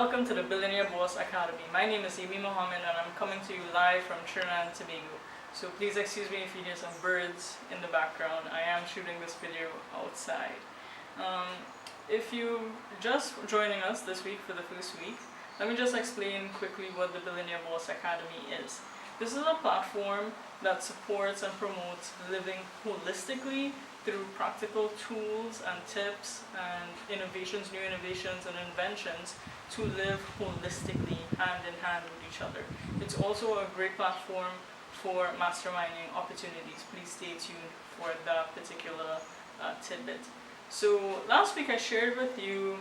Welcome to the Billionaire Boss Academy. My name is Mohammed and I'm coming to you live from Trinidad and Tobago. So please excuse me if you hear some birds in the background. I am shooting this video outside. If you just joining us this week for the first week, let me just explain quickly what the Billionaire Boss Academy is. This is a platform that supports and promotes living holistically through practical tools and tips and innovations, new innovations and inventions to live holistically hand in hand with each other. It's also a great platform for masterminding opportunities. Please stay tuned for that particular tidbit. So last week I shared with you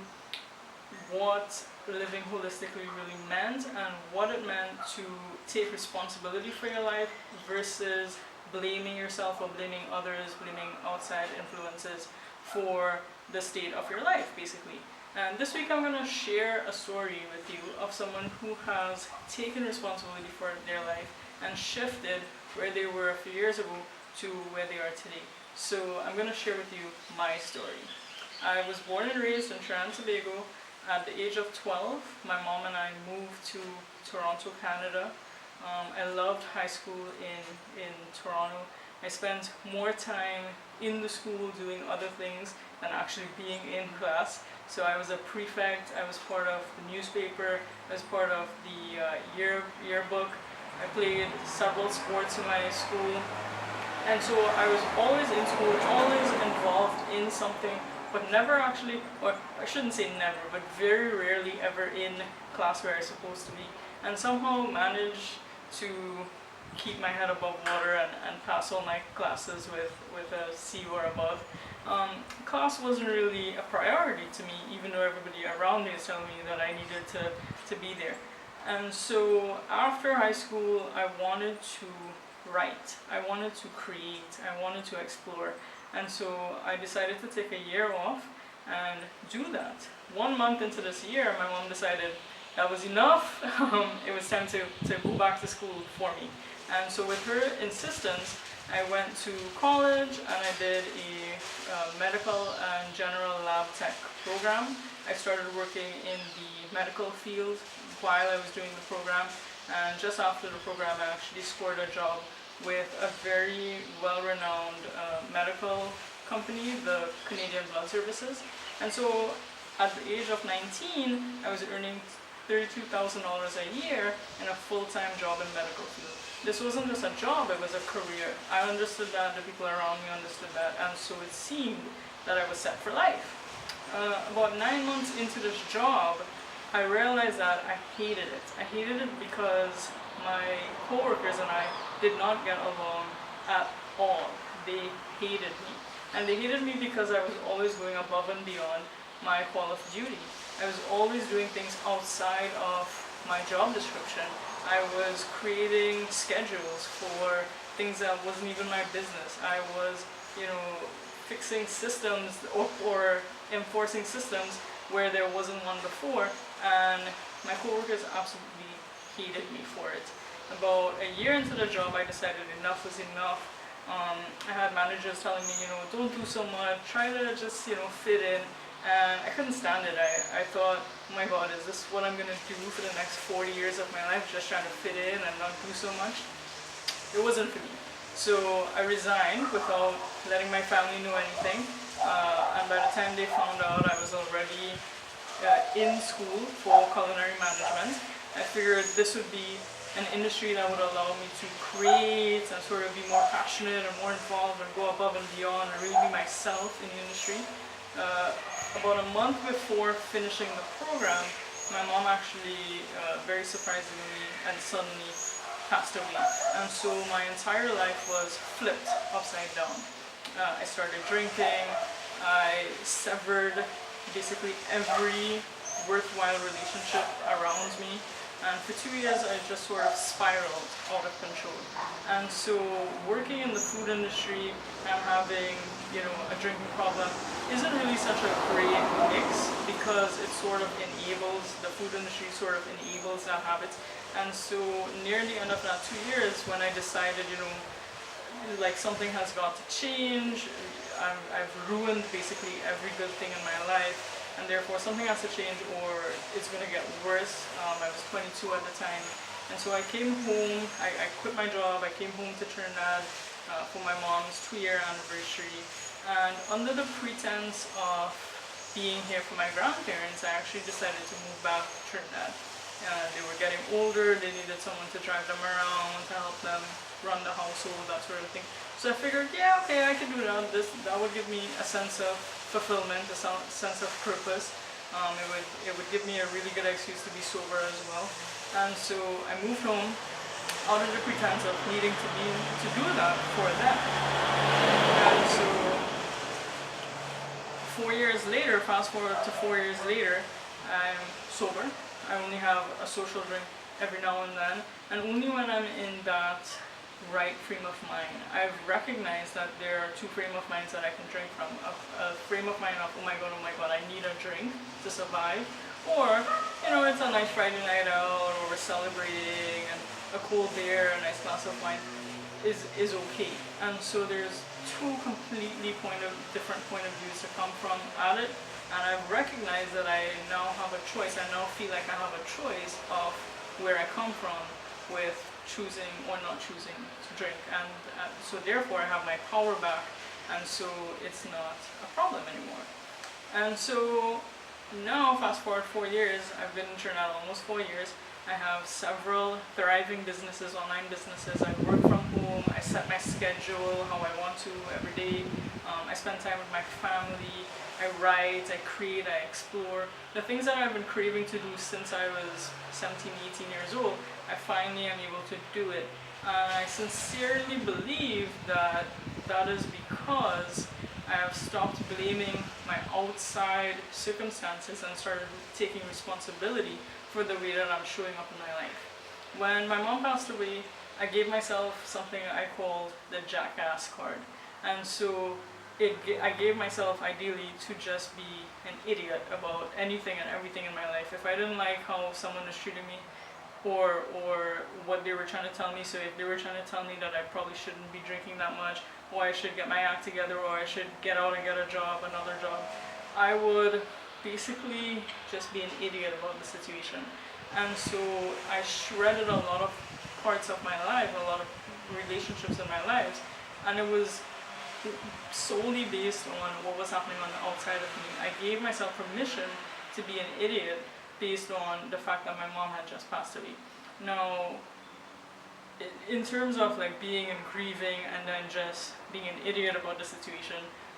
what living holistically really meant and what it meant to take responsibility for your life versus blaming yourself or blaming others, blaming outside influences for the state of your life, basically. And this week I'm going to share a story with you of someone who has taken responsibility for their life and shifted where they were a few years ago to where they are today. So I'm going to share with you my story. I was born and raised in Trinidad and Tobago. At the age of 12, my mom and I moved to Toronto, Canada. I loved high school in Toronto. I spent more time in the school doing other things than actually being in class. So I was a prefect, I was part of the newspaper, I was part of the yearbook. I played several sports in my school. And so I was always in school, always involved in something, but never actually, or I shouldn't say never, but very rarely ever in class where I was supposed to be. And somehow managed to keep my head above water and pass all my classes with a C or above. Class wasn't really a priority to me, even though everybody around me is telling me that I needed to be there. And so after high school, I wanted to write, I wanted to create, I wanted to explore. And so I decided to take a year off and do that. 1 month into this year, my mom decided that was enough. It was time to go back to school for me. And so with her insistence, I went to college and I did a medical and general lab tech program. I started working in the medical field while I was doing the program. And just after the program, I actually scored a job with a very well-renowned medical company, the Canadian Blood Services. And so at the age of 19, I was earning $32,000 a year in a full-time job in medical field. This wasn't just a job, it was a career. I understood that, the people around me understood that, and so it seemed that I was set for life. About 9 months into this job, I realized that I hated it. I hated it because my coworkers and I did not get along at all. They hated me. And they hated me because I was always going above and beyond my call of duty. I was always doing things outside of my job description. I was creating schedules for things that wasn't even my business. I was, fixing systems or enforcing systems where there wasn't one before, and my coworkers absolutely hated me for it. About a year into the job, I decided enough was enough. I had managers telling me, don't do so much, try to just, fit in. And I couldn't stand it. I thought, oh my God, is this what I'm going to do for the next 40 years of my life, just trying to fit in and not do so much? It wasn't for me. So I resigned without letting my family know anything. And by the time they found out I was already in school for culinary management, I figured this would be an industry that would allow me to create and sort of be more passionate and more involved and go above and beyond and really be myself in the industry. About a month before finishing the program, my mom actually, very surprisingly and suddenly, passed away. And so my entire life was flipped upside down. I started drinking, I severed basically every worthwhile relationship around me. And for 2 years, I just sort of spiraled out of control. And so working in the food industry and having, a drinking problem isn't really such a great mix because it sort of enables, the food industry sort of enables that habit. And so near the end of that 2 years, when I decided, like something has got to change, I've ruined basically every good thing in my life, and therefore something has to change or it's going to get worse. I was 22 at the time, and so I came home, I quit my job, I came home to Trinidad for my mom's 2-year anniversary, and under the pretense of being here for my grandparents, I actually decided to move back to Trinidad. They were getting older, they needed someone to drive them around, to help them run the household, that sort of thing. So I figured, yeah, okay, I can do that. That would give me a sense of fulfillment, a sense of purpose. It would give me a really good excuse to be sober as well. And so I moved home out of the pretense of needing to do that for them. And so 4 years later, fast forward to 4 years later, I'm sober. I only have a social drink every now and then, and only when I'm in that right frame of mind. I've recognized that there are two frame of minds that I can drink from. A frame of mind of, oh my god, I need a drink to survive. Or, you know, it's a nice Friday night out, or we're celebrating, and a cold beer, a nice glass of wine is okay. And so there's two completely different point of views to come from at it. And I've recognized that I now have a choice. I now feel like I have a choice of where I come from with choosing or not choosing to drink. And so therefore I have my power back, and so it's not a problem anymore. And so now, fast forward 4 years, I've been in Trinidad almost 4 years. I have several thriving businesses, online businesses. I work from home. I set my schedule how I want to every day. I spend time with my family. I write, I create, I explore. The things that I've been craving to do since I was 17, 18 years old, I finally am able to do it. And I sincerely believe that that is because I have stopped blaming my outside circumstances and started taking responsibility for the way that I'm showing up in my life. When my mom passed away, I gave myself something I called the jackass card. And so I gave myself ideally to just be an idiot about anything and everything in my life. If I didn't like how someone was treating me or what they were trying to tell me, so if they were trying to tell me that I probably shouldn't be drinking that much, or I should get my act together, or I should get out and get a job, another job, I would basically just be an idiot about the situation. And so I shredded a lot of parts of my life, a lot of relationships in my lives, and it was solely based on what was happening on the outside of me. I gave myself permission to be an idiot based on the fact that my mom had just passed away. Now, in terms of like being and grieving and then just being an idiot about the situation,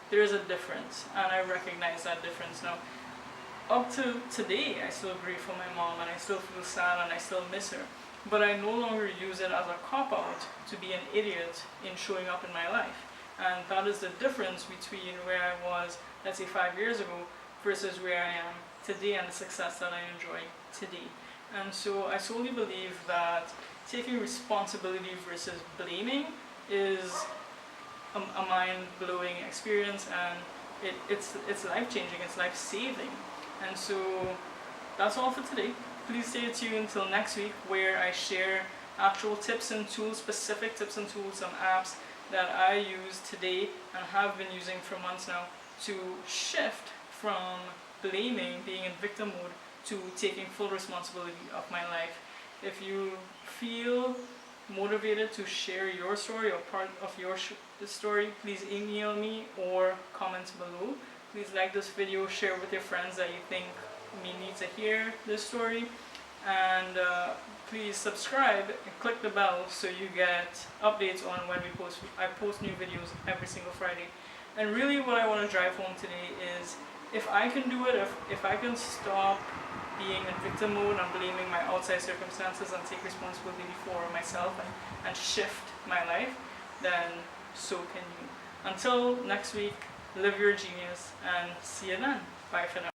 there is a difference, and I recognize that difference now. Up to today, I still grieve for my mom, and I still feel sad, and I still miss her. But I no longer use it as a cop-out to be an idiot in showing up in my life. And that is the difference between where I was, let's say 5 years ago, versus where I am today and the success that I enjoy today. And so I solely believe that taking responsibility versus blaming is a mind-blowing experience, and it's life-changing, it's life-saving. And so that's all for today. Please stay tuned until next week, where I share actual tips and tools, specific tips and tools, some apps that I use today and have been using for months now to shift from blaming, being in victim mode, to taking full responsibility of my life. If you feel motivated to share your story or part of your story, please email me or comment below. Please like this video, share with your friends that you think may need to hear this story, and please subscribe and click the bell so you get updates on when I post new videos every single Friday. And really what I want to drive home today is, if I can do it, if I can stop being in victim mode and blaming my outside circumstances and take responsibility for myself and shift my life, then so can you. Until next week, live your genius, and see you then. Bye for now.